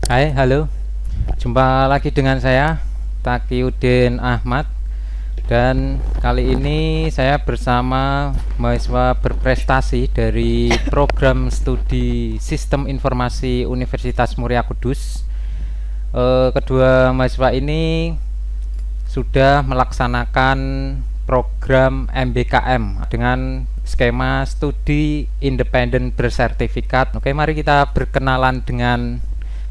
Hai, halo. Jumpa lagi dengan saya, Taqiyuddin Ahmad. Dan kali ini saya bersama mahasiswa berprestasi dari program studi Sistem Informasi Universitas Muria Kudus. Kedua mahasiswa ini sudah melaksanakan program MBKM dengan skema studi independen bersertifikat. Oke, mari kita berkenalan dengan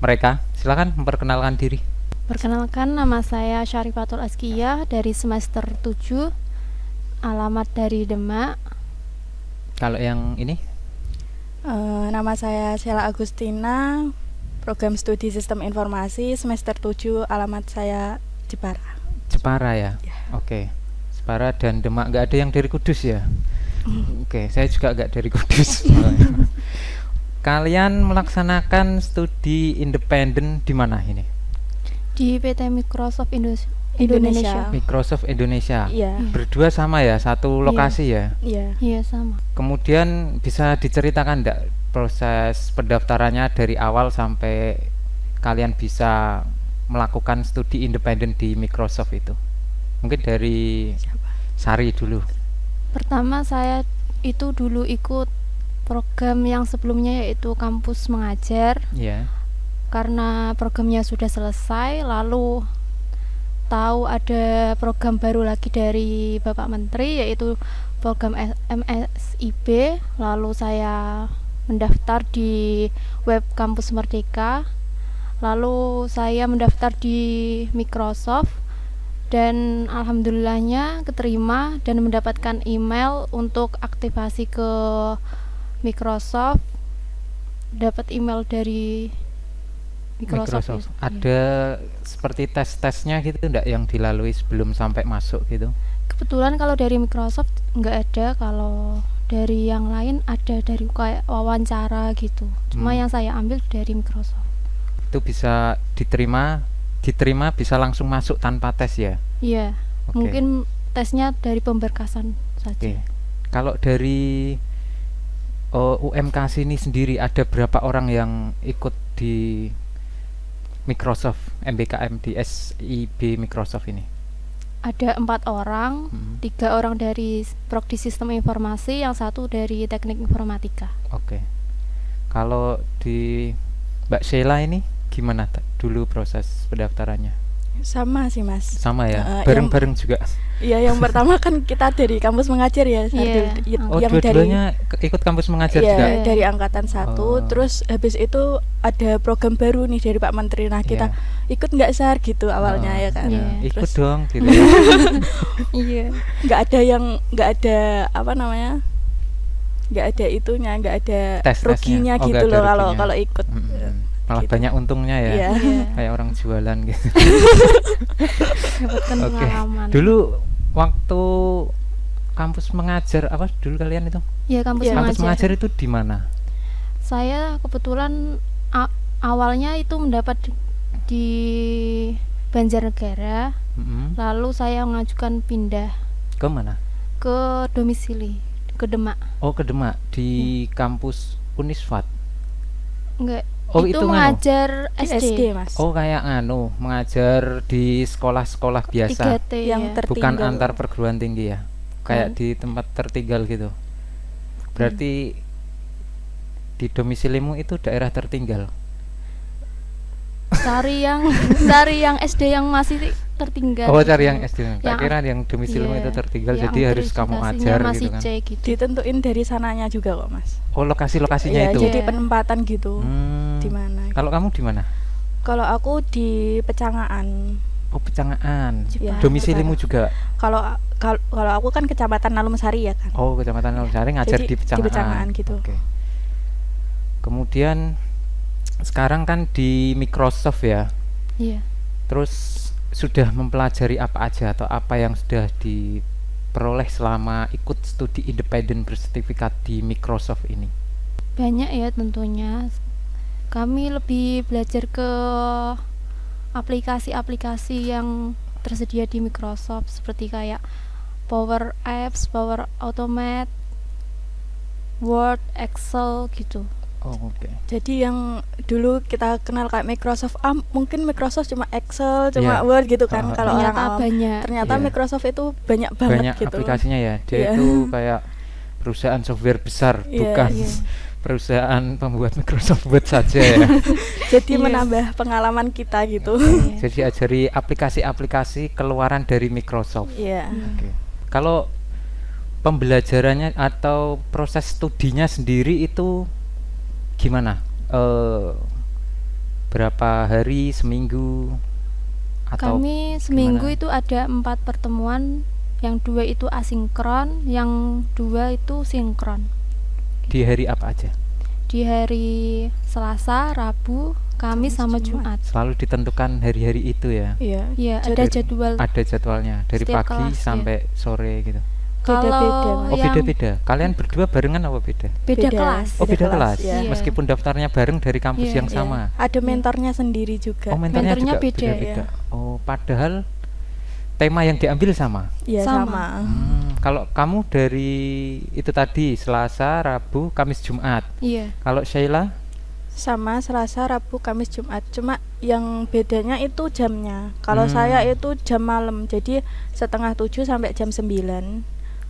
mereka. Silakan memperkenalkan diri. Perkenalkan, nama saya Syarifatul Azkiyah dari semester 7, alamat dari Demak. Kalau yang ini? Nama saya Sheila Agustina, program studi Sistem Informasi semester 7, alamat saya Jepara. Jepara ya? Ya. Oke. Jepara dan Demak, nggak ada yang dari Kudus ya? Oke, saya juga nggak dari Kudus. Kalian melaksanakan studi independen di mana ini? Di PT Microsoft Indonesia. Microsoft Indonesia. Iya. Berdua sama ya, satu lokasi ya? Iya. Iya, sama. Kemudian bisa diceritakan enggak proses pendaftarannya dari awal sampai kalian bisa melakukan studi independen di Microsoft itu? Mungkin dari Sari dulu. Pertama saya itu dulu ikut program yang sebelumnya yaitu kampus mengajar. Ya. Karena programnya sudah selesai, lalu tahu ada program baru lagi dari Bapak Menteri yaitu program MSIB. Lalu saya mendaftar di web Kampus Merdeka. Lalu saya mendaftar di Microsoft dan alhamdulillahnya keterima dan mendapatkan email untuk aktivasi ke Microsoft. Dapat email dari Microsoft. Ada seperti tes-tesnya gitu enggak yang dilalui sebelum sampai masuk gitu? Kebetulan kalau dari Microsoft nggak ada, kalau dari yang lain ada, dari kayak wawancara gitu. Cuma yang saya ambil dari Microsoft. Itu bisa diterima bisa langsung masuk tanpa tes ya? Iya. Oke. Mungkin tesnya dari pemberkasan saja. Oke. Kalau dari UMK sini sendiri ada berapa orang yang ikut di Microsoft MBKM di SIB Microsoft ini? Ada 4 orang, 3 orang dari Prodi Sistem Informasi, yang 1 dari Teknik Informatika. Oke. Kalau di Mbak Sheila ini gimana dulu proses pendaftarannya? Sama sih, Mas. Sama ya, bareng-bareng juga. Iya, yang pertama kan kita dari kampus mengajar ya. Iya. Yang dua-duanya ikut kampus mengajar iya, juga? dari angkatan 1. Terus habis itu ada program baru nih dari Pak Menteri. Nah, kita ikut nggak Sar gitu awalnya ya kan. Ikut Terus dong gitu ya. Iya. nggak ada apa namanya, nggak ada itunya, nggak ada Tes-tesnya. ruginya Oh, gitu nggak ada loh kalau ruginya. ikut. Malah Gitu. banyak untungnya ya. Iya. Kayak orang jualan gitu. Dapatkan Oke. pengalaman. Dulu waktu kampus mengajar apa dulu kalian itu? Ya, kampus Iya. Kampus mengajar mengajar. itu di mana? Saya kebetulan awalnya itu mendapat di Banjarnegara, lalu saya mengajukan pindah Ke mana? ke domisili ke Demak. Oh, ke Demak di kampus Uniswat. Enggak, Oh, itu itu mengajar Di SD. SD, Mas. Oh, kayak mengajar di sekolah-sekolah biasa. 3T Yang ya. tertinggal. Bukan antar perguruan tinggi ya. Kayak di tempat tertinggal gitu. Berarti di domisilimu itu daerah tertinggal. Cari yang SD yang masih tertinggal. Oh, gitu. cari yang SD. Tak Yang kira yang domisilimu iya, itu tertinggal, yang jadi harus kamu verifikasinya ajar masih gitu kan. C gitu. Ditentuin dari sananya juga kok, Mas. Oh, lokasi-lokasinya Iya, itu. jadi penempatan gitu. Di mana? Kalau kamu di mana? Kalau aku di Pecangaan. Oh, Pecangaan. Ya, Domisilimu juga. Kalau aku kan Kecamatan Nalumsari ya kan. Oh, Kecamatan Nalumsari, ngajar Jadi di Pecangaan. di Pecangaan gitu. Oke. Kemudian sekarang kan di Microsoft ya. Iya. Terus sudah mempelajari apa aja atau apa yang sudah diperoleh selama ikut studi independen bersertifikat di Microsoft ini? Banyak ya tentunya. Kami lebih belajar ke aplikasi-aplikasi yang tersedia di Microsoft seperti kayak Power Apps, Power Automate, Word, Excel gitu. Oh, oke. Jadi yang dulu kita kenal kayak Microsoft, mungkin Microsoft cuma Excel, cuma Iya. Word gitu kan. Oh, Kalau orang Ternyata awam, banyak. ternyata Iya. Microsoft itu banyak banget Banyak gitu. aplikasinya ya. Dia Iya. itu kayak perusahaan software besar, Iya, bukan iya. perusahaan pembuat Microsoft Word saja ya. Jadi Iya. menambah pengalaman kita gitu. Iya. Jadi ajari aplikasi-aplikasi keluaran dari Microsoft. Iya. Oke. Kalau pembelajarannya atau proses studinya sendiri itu gimana? Berapa hari, seminggu, atau Kami seminggu gimana? itu ada 4 pertemuan, yang 2 itu asinkron, yang 2 itu sinkron. Di hari apa aja? Di hari Selasa, Rabu, Kamis sama Jumat. Selalu ditentukan hari-hari itu ya. Iya. Iya, Jadi ada jadwal. Ada jadwalnya dari Setiap pagi kelas, ya. sampai sore gitu. Beda-beda, Kalau Mas. Oh, yang beda-beda. Kalian berdua barengan apa beda? beda kelas. Oh, beda kelas. ya. Iya. Meskipun daftarnya bareng dari kampus Iya, yang Iya. sama. Ada mentornya sendiri juga. Oh, mentornya Mentornya juga beda, beda-beda. ya. Oh, padahal tema yang diambil sama. Iya, Sama. sama. Kalau kamu dari itu tadi Selasa, Rabu, Kamis, Jumat. Iya. Kalau Sheila, Sama Selasa, Rabu, Kamis, Jumat. Cuma yang bedanya itu jamnya. Kalau Hmm. saya itu jam malam. Jadi 6:30 sampai jam 9.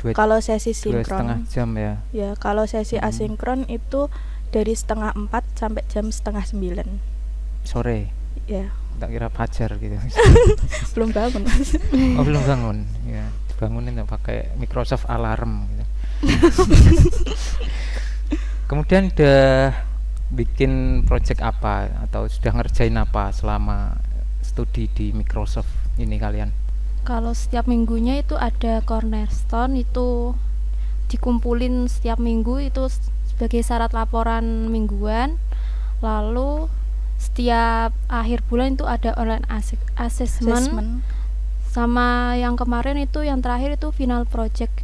dua, Kalau sesi 2,5 sinkron. jam ya. Ya, kalau sesi Hmm. asinkron itu dari 3:30 sampai jam 8:30. Sore. Ya, Tak kira fajar gitu. belum bangun, Mas. Oh, belum bangun. Ya, dibangunin ya pakai Microsoft alarm gitu. Kemudian udah bikin project apa atau sudah ngerjain apa selama studi di Microsoft ini kalian? Kalau setiap minggunya itu ada cornerstone, itu dikumpulin setiap minggu itu sebagai syarat laporan mingguan. Lalu setiap akhir bulan itu ada online assessment. Assessment. Sama yang kemarin itu yang terakhir itu final project.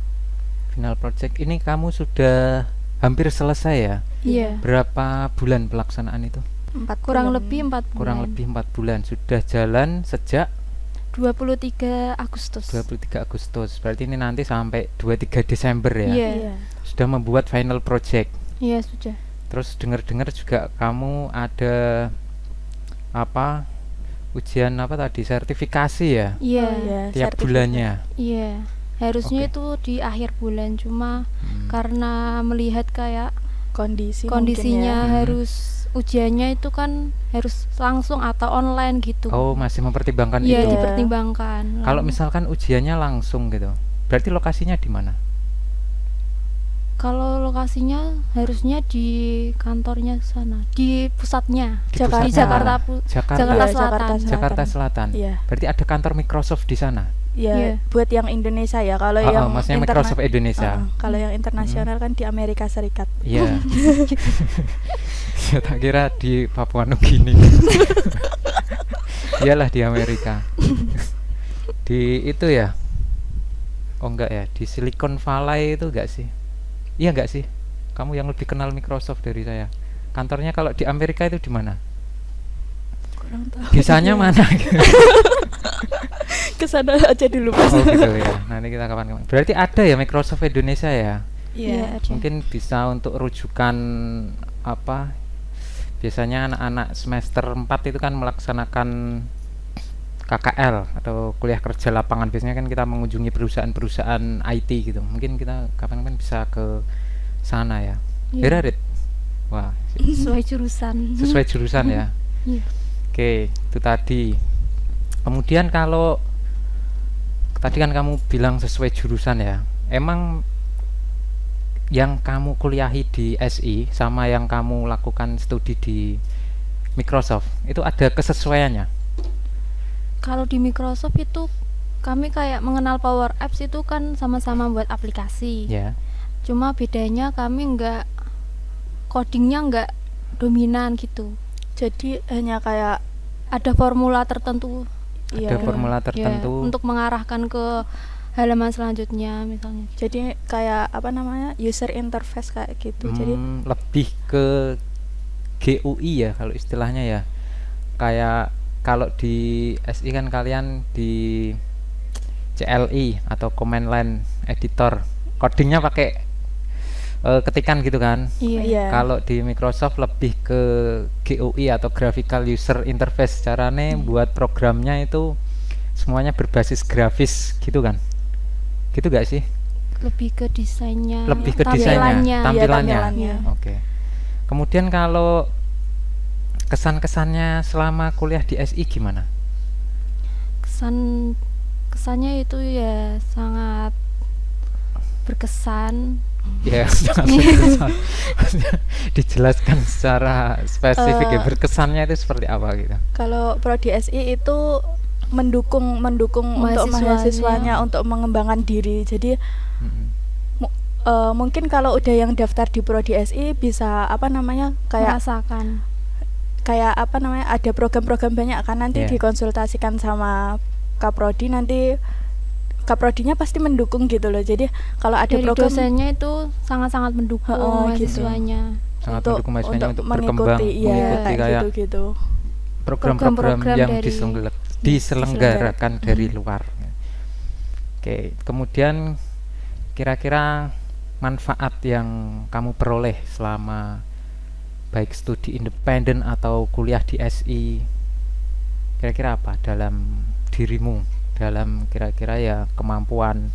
Final project ini kamu sudah hampir selesai ya? Iya. Berapa bulan pelaksanaan itu? 4 Kurang bulan. lebih 4 bulan. Kurang lebih 4 bulan. Sudah jalan sejak 23 Agustus. 23 Agustus. Berarti ini nanti sampai 23 Desember ya? Iya. Iya. Sudah membuat final project. Iya, sudah. Terus dengar-dengar juga kamu ada apa? Ujian apa tadi? Sertifikasi ya? Iya. Oh, iya, Tiap sertifikat. bulannya. Iya. Harusnya Oke. itu di akhir bulan, cuma Hmm. karena melihat kayak mungkin kondisinya ya. harus ujiannya itu kan harus langsung atau online gitu. Oh, masih mempertimbangkan Iya, itu. dipertimbangkan. Kalau Lalu misalkan ujiannya langsung gitu, berarti lokasinya di mana? kalau lokasinya harusnya di kantornya sana, di pusatnya. Di Jakarta. Di pusatnya Jakarta, mana? pu- Jakarta. Jakarta Iya, Selatan. Jakarta Selatan. Iya. Berarti ada kantor Microsoft di sana. Ya, Iya. buat yang Indonesia ya. Kalau Oh, yang maksudnya Microsoft Indonesia. kalau yang internasional kan di Amerika Serikat. Iya. Ya, tak kira di Papua Nugini. Iyalah di Amerika. Di itu ya? Oh enggak ya, di Silicon Valley itu enggak sih? Iya enggak sih? Kamu yang lebih kenal Microsoft dari saya. Kantornya kalau di Amerika itu di mana? Kurang tahu. Desanya mana? Kesana aja dulu, Mas. Oh gitu ya. Nanti kita kapan-kapan. Berarti ada ya Microsoft Indonesia ya? Iya. ada. Mungkin bisa untuk rujukan apa? Biasanya anak-anak semester 4 itu kan melaksanakan KKL atau kuliah kerja lapangan. Biasanya kan kita mengunjungi perusahaan-perusahaan IT gitu. Mungkin kita kapan-kapan bisa ke sana ya. Iya. Hera, Rit? Wah, Sesuai jurusan. sesuai jurusan ya. Iya. Oke, itu tadi. Kemudian kalau tadi kan kamu bilang sesuai jurusan ya. Emang yang kamu kuliahi di SI sama yang kamu lakukan studi di Microsoft itu ada kesesuaiannya? Kalau di Microsoft itu kami kayak mengenal Power Apps itu kan sama-sama buat aplikasi. Ya. Cuma bedanya kami codingnya nggak dominan gitu. Jadi hanya kayak Ada formula tertentu. Ada iya. formula tertentu. Ya, untuk mengarahkan ke halaman selanjutnya misalnya. Jadi kayak apa namanya? User interface kayak gitu. Jadi Lebih ke GUI ya kalau istilahnya ya. Kayak kalau di SI kan kalian di CLI atau command line editor, codingnya pakai ketikan gitu kan. Iya. Iya. Kalau di Microsoft lebih ke GUI atau Graphical User Interface, caranya buat programnya itu semuanya berbasis grafis gitu kan. Gitu gak sih? Lebih ke desainnya, Lebih ke desainnya, tampilannya. tampilannya. tampilannya. Oke. Kemudian kalau kesan-kesannya selama kuliah di SI gimana? Kesannya itu ya sangat berkesan. Ya, sangat berkesan. Dijelaskan secara spesifik ya, Eh, berkesannya itu seperti apa gitu. Kalau prodi SI itu mendukung untuk Mahasiswanya. mahasiswanya untuk mengembangkan diri. Jadi Mm-mm. mungkin kalau udah yang daftar di prodi SI bisa Merasakan. ada program-program banyak kan, nanti Iya. dikonsultasikan sama Kaprodi, nanti Kaprodinya pasti mendukung gitu loh. Jadi kalau ada Dari program dosennya itu sangat-sangat mendukung gitu. mahasiswanya. Sangat mendukung mahasiswanya untuk mengikuti, berkembang, iya, mengikuti kayak kayak gitu-gitu. program-program program-program yang dari- diselenggarakan dari luar. Oke, kemudian kira-kira manfaat yang kamu peroleh selama baik studi independen atau kuliah di SI, kira-kira apa dalam dirimu, dalam kira-kira ya kemampuan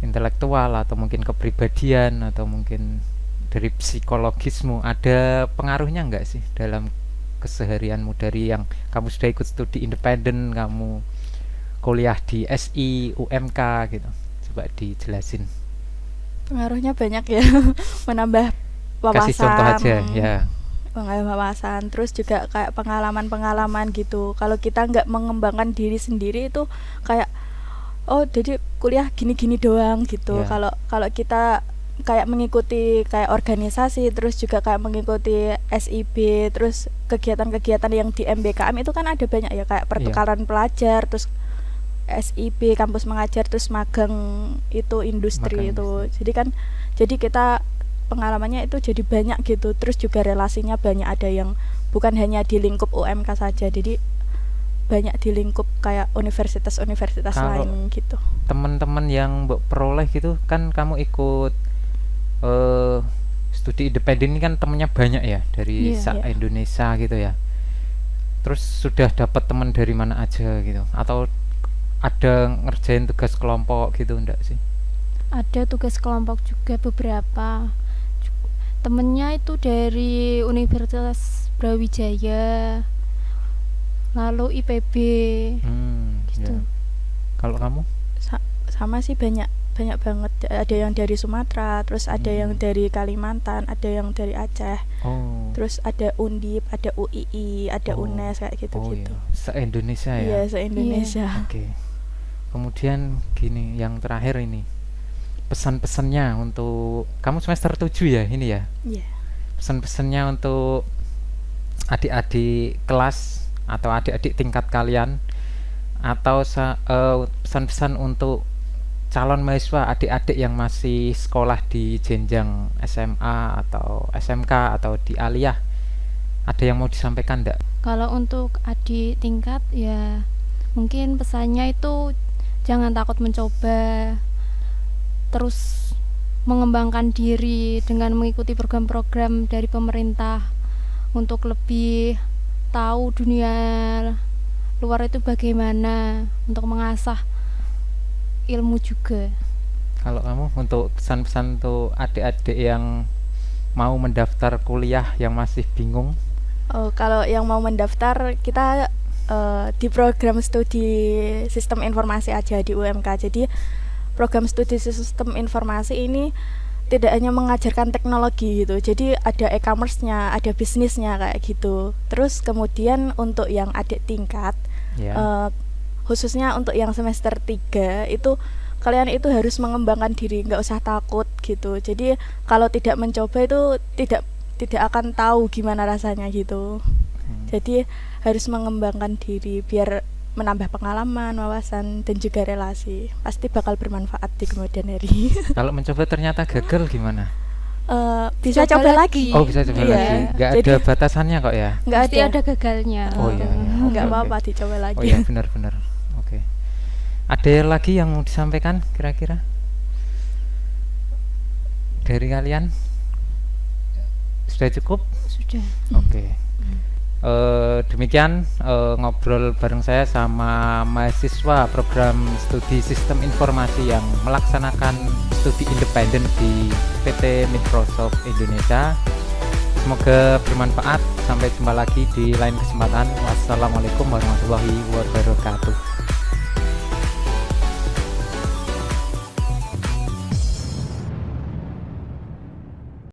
intelektual atau mungkin kepribadian atau mungkin dari psikologismu, ada pengaruhnya nggak sih dalam keseharianmu dari yang kamu sudah ikut studi independen, kamu kuliah di SI, UMK gitu? Coba dijelasin. Pengaruhnya banyak ya. Menambah wawasan. Kasih contoh aja ya. Menambah wawasan, terus juga kayak pengalaman-pengalaman gitu. Kalau kita nggak mengembangkan diri sendiri itu kayak jadi kuliah gini-gini doang gitu. Ya. Kalau kita kayak mengikuti kayak organisasi, terus juga kayak mengikuti SIB, terus kegiatan-kegiatan yang di MBKM itu kan ada banyak ya, kayak pertukaran pelajar, terus SIB kampus mengajar, terus magang itu industri Magang itu. industri. Jadi kita pengalamannya itu jadi banyak gitu, terus juga relasinya banyak, ada yang bukan hanya di lingkup UMK saja, jadi banyak di lingkup kayak universitas-universitas Kalau lain gitu. Teman-teman yang mbok peroleh gitu kan, kamu ikut studi independen ini kan temennya banyak ya dari Iya. sa Iya. Indonesia gitu ya. Terus sudah dapat teman dari mana aja gitu, atau ada ngerjain tugas kelompok gitu enggak sih? Ada tugas kelompok juga beberapa. Temennya itu dari Universitas Brawijaya, lalu IPB gitu. Ya. Kalau kamu? Sama sih, banyak banget. Ada yang dari Sumatera, terus ada yang dari Kalimantan, ada yang dari Aceh, Oh. terus ada Undip, ada UII, ada Oh. UNES kayak gitu-gitu. Oh, iya. Se-Indonesia ya. Iya, se-Indonesia. Oke. Kemudian gini, yang terakhir ini. Pesan-pesannya untuk kamu semester 7 ya ini ya. Iya. Pesan-pesannya untuk adik-adik kelas atau adik-adik tingkat kalian, atau pesan-pesan untuk calon mahasiswa, adik-adik yang masih sekolah di jenjang SMA atau SMK atau di aliyah, ada yang mau disampaikan enggak? Kalau untuk adik tingkat ya mungkin pesannya itu jangan takut mencoba, terus mengembangkan diri dengan mengikuti program-program dari pemerintah untuk lebih tahu dunia luar itu bagaimana, untuk mengasah ilmu juga. Kalau kamu untuk pesan-pesan untuk adik-adik yang mau mendaftar kuliah yang masih bingung? Kalau yang mau mendaftar, kita di program studi sistem informasi aja di UMK. Jadi program studi sistem informasi ini tidak hanya mengajarkan teknologi gitu, jadi ada e-commerce-nya, ada bisnisnya kayak gitu. Terus kemudian untuk yang adik tingkat, Ya. khususnya untuk yang semester 3 itu kalian itu harus mengembangkan diri, nggak usah takut gitu. Jadi kalau tidak mencoba itu tidak akan tahu gimana rasanya gitu. Jadi harus mengembangkan diri biar menambah pengalaman, wawasan, dan juga relasi. Pasti bakal bermanfaat di kemudian hari. Kalau mencoba ternyata gagal gimana? Bisa Coba coba lagi. lagi. Oh, bisa coba Iya, lagi. Nggak jadi ada batasannya kok ya? nggak Pasti ada gagalnya. Oh, iya, iya. nggak Oke, apa-apa, oke. dicoba lagi. Oh iya, benar-benar. Oke. Ada lagi yang mau disampaikan kira-kira? Dari kalian sudah cukup? Sudah. Oke. Demikian ngobrol bareng saya sama mahasiswa program studi sistem informasi yang melaksanakan studi independen di PT Microsoft Indonesia. Semoga bermanfaat. Sampai jumpa lagi di lain kesempatan. Wassalamualaikum warahmatullahi wabarakatuh.